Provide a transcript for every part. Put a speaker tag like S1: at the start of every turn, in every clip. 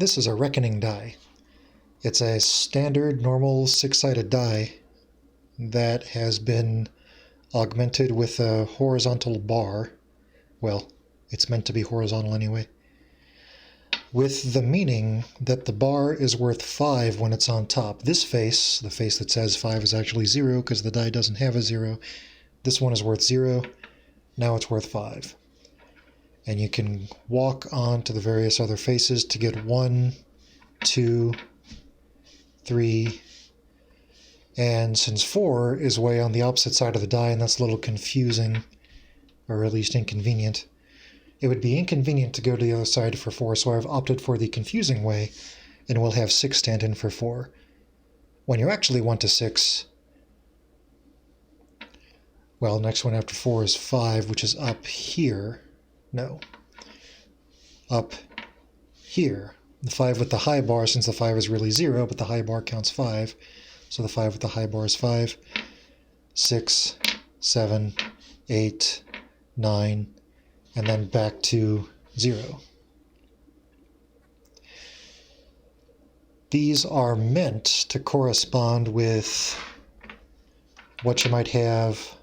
S1: This is a reckoning die. It's a standard, normal, six-sided die that has been augmented with a horizontal bar. Well, it's meant to be horizontal anyway. With the meaning that the bar is worth 5 when it's on top. This face, the face that says 5, is actually 0 because the die doesn't have a 0. This one is worth 0. Now it's worth 5. And you can walk on to the various other faces to get 1, 2, 3, and since 4 is way on the opposite side of the die, and that's a little confusing, or at least inconvenient, it would be inconvenient to go to the other side for 4, so I've opted for the confusing way, and we'll have 6 stand in for 4. When you actually want to 6, well, next one after 4 is 5, which is up here. No. Up here. The 5 with the high bar, since the 5 is really 0, but the high bar counts 5. So the 5 with the high bar is 5, 6, 7, 8, 9, and then back to 0. These are meant to correspond with what you might have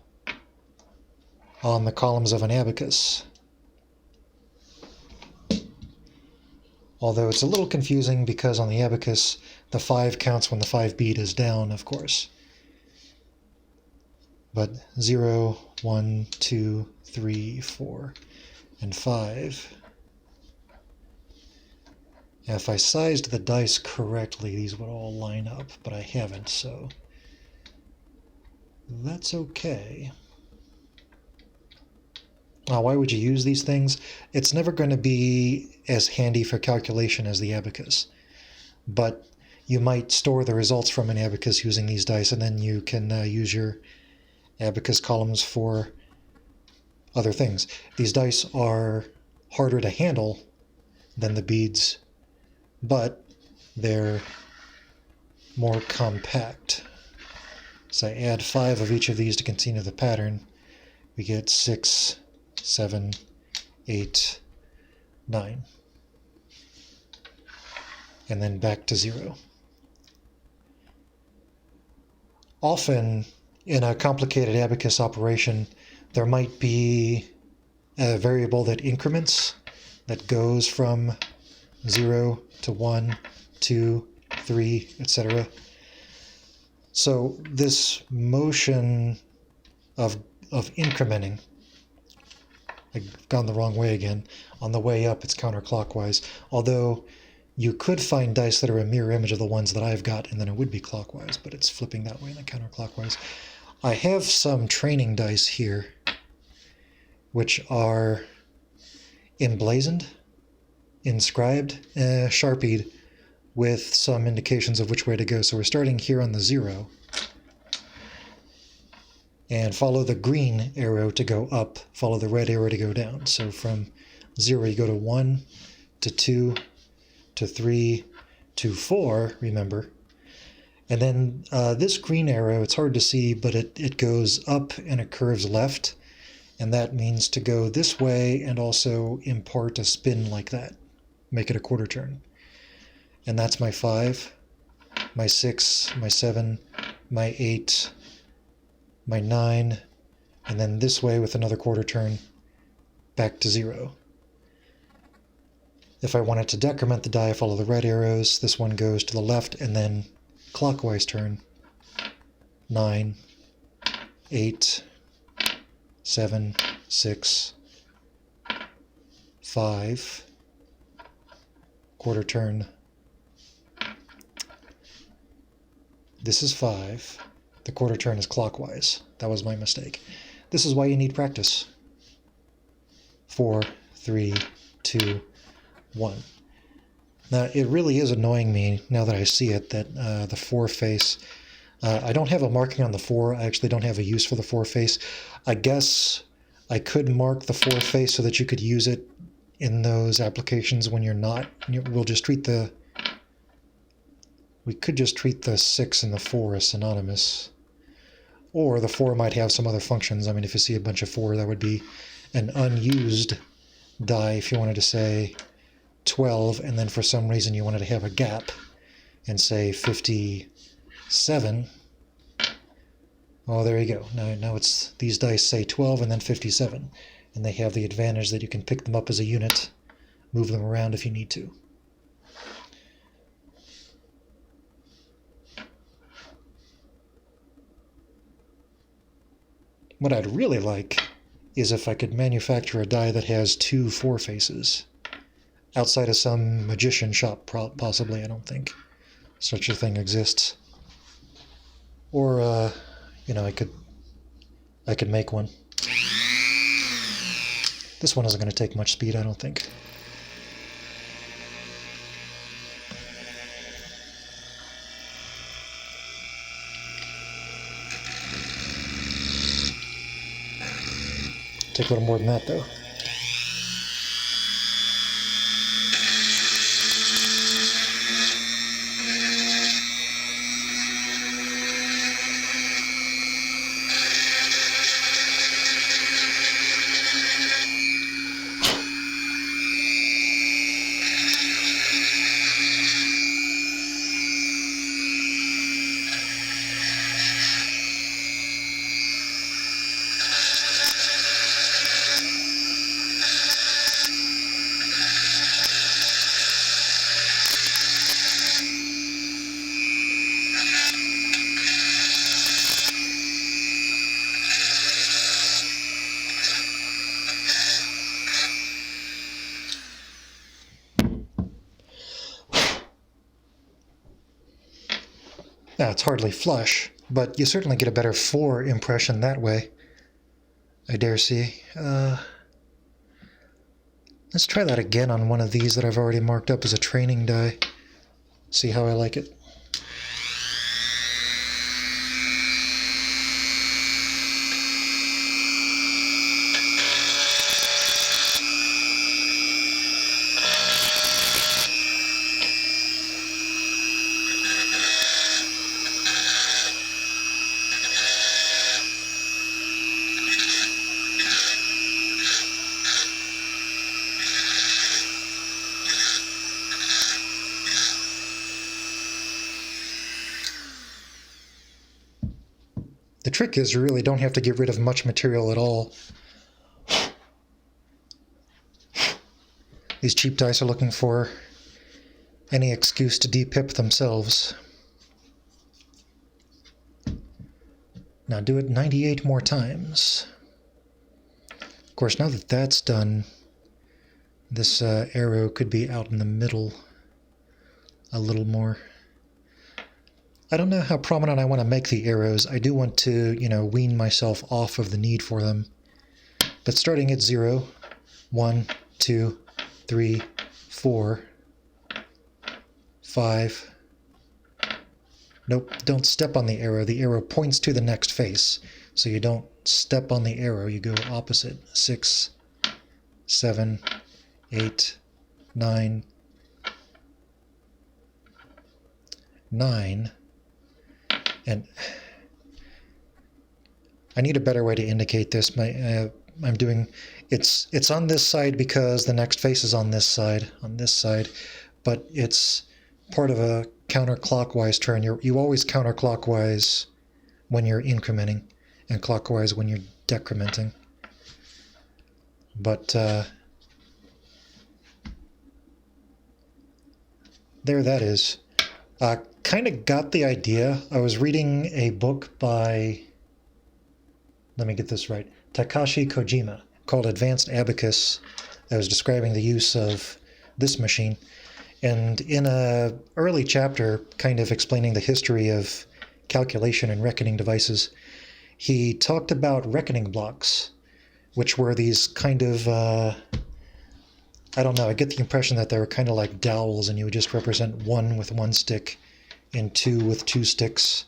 S1: on the columns of an abacus. Although it's a little confusing because on the abacus, the 5 counts when the 5 beat is down, of course. But 0, 1, 2, 3, 4, and 5. If I sized the dice correctly, these would all line up, but I haven't, so that's okay. Now, why would you use these things? It's never going to be as handy for calculation as the abacus, but you might store the results from an abacus using these dice, and then you can use your abacus columns for other things. These dice are harder to handle than the beads, but they're more compact. So I add 5 of each of these to continue the pattern. We get 6, 7, 8, 9. And then back to 0. Often, in a complicated abacus operation, there might be a variable that increments, that goes from 0 to 1, 2, 3, etc. So this motion of incrementing, I've gone the wrong way again. On the way up, it's counterclockwise. Although you could find dice that are a mirror image of the ones that I've got, and then it would be clockwise, but it's flipping that way and then counterclockwise. I have some training dice here, which are emblazoned, inscribed, sharpied, with some indications of which way to go. So we're starting here on the 0. And follow the green arrow to go up, follow the red arrow to go down. So from 0 you go to 1, to 2, to 3, to 4, remember. And then this green arrow, it's hard to see, but it goes up and it curves left. And that means to go this way and also impart a spin like that. Make it a quarter turn. And that's my 5, my 6, my 7, my 8, my 9, and then this way with another quarter turn, back to 0. If I wanted to decrement the die, I follow the red arrows. This one goes to the left and then clockwise turn. 9, 8, 7, 6, 5, quarter turn. This is 5. The quarter turn is clockwise. That was my mistake. This is why you need practice. 4, 3, 2, 1. Now, it really is annoying me, now that I see it, that the 4 face, I don't have a marking on the 4. I actually don't have a use for the 4 face. I guess I could mark the 4 face so that you could use it in those applications when you're not. We'll just treat the... We could just treat the 6 and the 4 as synonymous. Or the 4 might have some other functions. I mean, if you see a bunch of 4, that would be an unused die if you wanted to say 12, and then for some reason you wanted to have a gap and say 57. Oh, there you go. Now it's these dice say 12 and then 57, and they have the advantage that you can pick them up as a unit, move them around if you need to. What I'd really like is if I could manufacture a die that has 2 4 faces. Outside of some magician shop, possibly. I don't think such a thing exists. Or, you know, I could make one. This one isn't going to take much speed, I don't think. Take a little more than that, though. Now, it's hardly flush, but you certainly get a better 4 impression that way, I dare say. Let's try that again on one of these that I've already marked up as a training die. See how I like it. The trick is you really don't have to get rid of much material at all. These cheap dice are looking for any excuse to de-pip themselves. Now do it 98 more times. Of course, now that that's done, this arrow could be out in the middle a little more. I don't know how prominent I want to make the arrows. I do want to, you know, wean myself off of the need for them. But starting at 0, 1, 2, 3, 4, 5. Nope, don't step on the arrow. The arrow points to the next face. So you don't step on the arrow, you go opposite. 6, 7, 8, 9, 9. And I need a better way to indicate this. I'm doing it's on this side because the next face is on this side, but it's part of a counterclockwise turn. You always counterclockwise when you're incrementing, and clockwise when you're decrementing. But there that is. Kind of got the idea. I was reading a book by, let me get this right, Takashi Kojima, called Advanced Abacus. I was describing the use of this machine. And in a early chapter, kind of explaining the history of calculation and reckoning devices, he talked about reckoning blocks, which were these kind of, I don't know, I get the impression that they were kind of like dowels, and you would just represent 1 with 1 stick and 2 with 2 sticks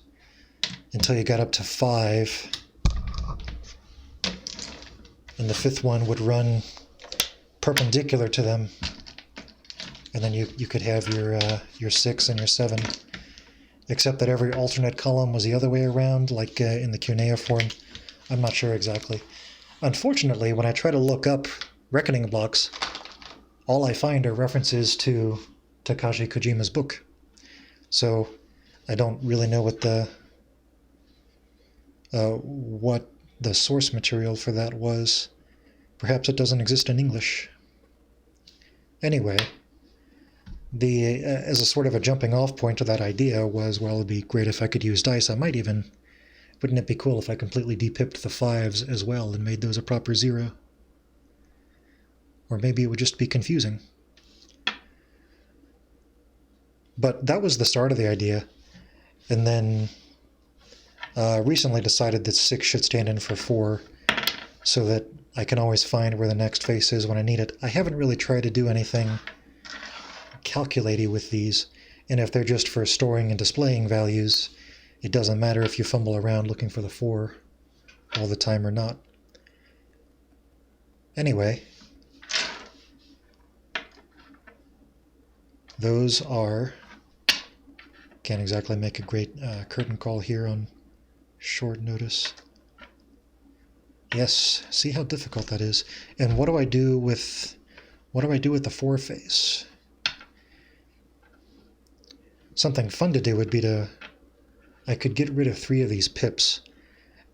S1: until you got up to 5. And the 5th one would run perpendicular to them. And then you could have your 6 and your 7. Except that every alternate column was the other way around, like in the cuneiform. I'm not sure exactly. Unfortunately, when I try to look up reckoning blocks, all I find are references to Takashi Kojima's book. So I don't really know what the source material for that was. Perhaps it doesn't exist in English. Anyway, as a sort of a jumping off point to that idea was, well, it'd be great if I could use dice. Wouldn't it be cool if I completely depipped the 5s as well and made those a proper 0? Or maybe it would just be confusing. But that was the start of the idea. And then recently decided that 6 should stand in for 4 so that I can always find where the next face is when I need it. I haven't really tried to do anything calculating with these, and if they're just for storing and displaying values, it doesn't matter if you fumble around looking for the 4 all the time or not. Anyway, those are... Can't exactly make a great curtain call here on short notice. Yes, see how difficult that is. And what do I do with the 4 face? Something fun to do would be I could get rid of 3 of these pips,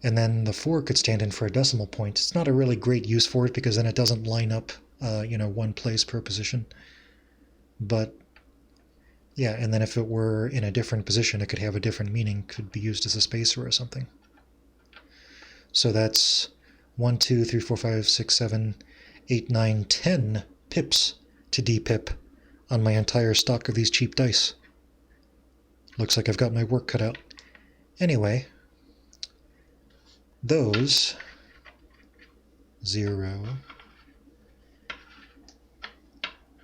S1: and then the 4 could stand in for a decimal point. It's not a really great use for it because then it doesn't line up, one place per position. But yeah, and then if it were in a different position, it could have a different meaning, could be used as a spacer or something. So that's 1, 2, 3, 4, 5, 6, 7, 8, 9, 10 pips to depip on my entire stock of these cheap dice. Looks like I've got my work cut out. Anyway, those 0,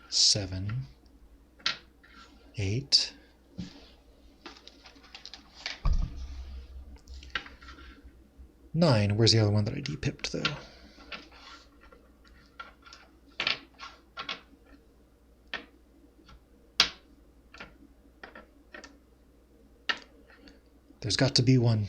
S1: 7, 8, 9. Where's the other one that I depipped, though? There's got to be one.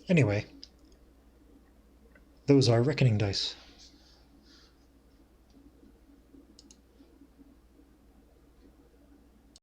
S1: Anyway, those are reckoning dice.